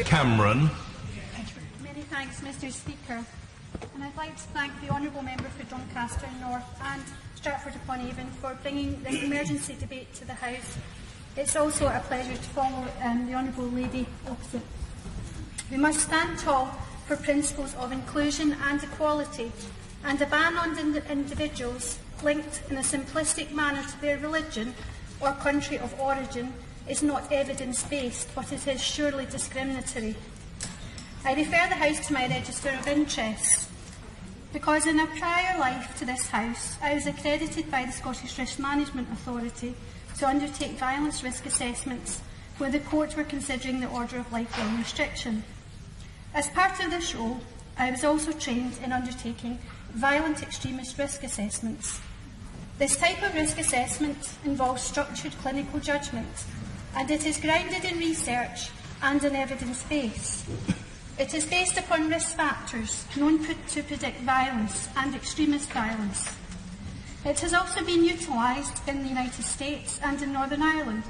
Cameron. Many thanks, Mr Speaker. And I'd like to thank the Honourable Member for Doncaster North and Stratford-upon-Avon for bringing this emergency debate to the House. It's also a pleasure to follow the Honourable Lady opposite. We must stand tall for principles of inclusion and equality, and a ban on individuals linked in a simplistic manner to their religion or country of origin is not evidence-based, but it is surely discriminatory. I refer the House to my register of interests, because in a prior life to this House, I was accredited by the Scottish Risk Management Authority to undertake violence risk assessments where the court were considering the order of lifelong restriction. As part of this role, I was also trained in undertaking violent extremist risk assessments. This type of risk assessment involves structured clinical judgment, and it is grounded in research and an evidence base. It is based upon risk factors known to predict violence and extremist violence. It has also been utilised in the United States and in Northern Ireland,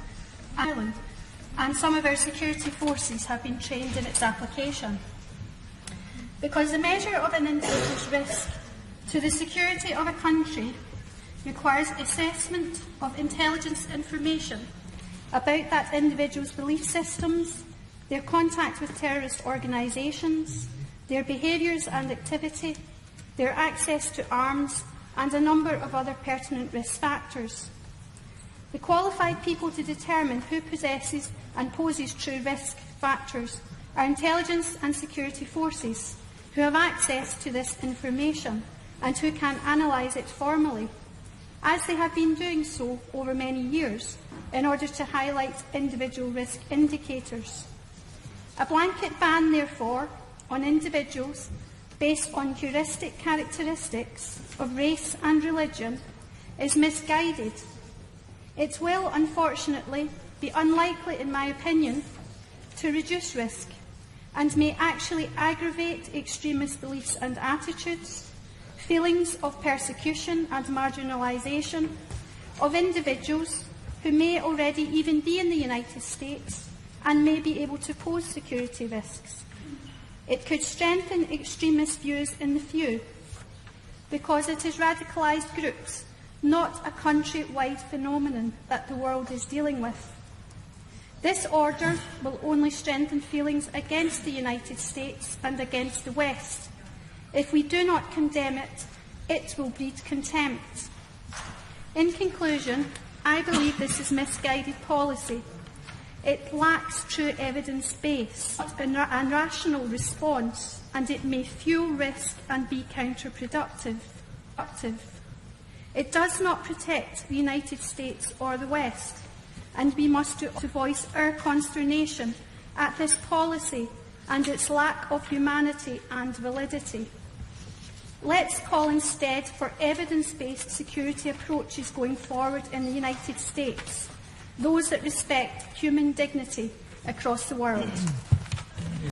and some of our security forces have been trained in its application. Because the measure of an individual's risk to the security of a country requires assessment of intelligence information about that individual's belief systems, their contact with terrorist organisations, their behaviours and activity, their access to arms, and a number of other pertinent risk factors. The qualified people to determine who possesses and poses true risk factors are intelligence and security forces who have access to this information and who can analyse it formally, as they have been doing so over many years in order to highlight individual risk indicators. A blanket ban, therefore, on individuals based on heuristic characteristics of race and religion is misguided. It will, unfortunately, be unlikely, in my opinion, to reduce risk and may actually aggravate extremist beliefs and attitudes, feelings of persecution and marginalisation of individuals who may already even be in the United States and may be able to pose security risks. It could strengthen extremist views in the few, because it is radicalised groups, not a country-wide phenomenon that the world is dealing with. This order will only strengthen feelings against the United States and against the West. If we do not condemn it, it will breed contempt. In conclusion, I believe this is misguided policy. It lacks true evidence base and rational response, and it may fuel risk and be counterproductive. It does not protect the United States or the West, and we must voice our consternation at this policy and its lack of humanity and validity. Let's call instead for evidence-based security approaches going forward in the United States, those that respect human dignity across the world.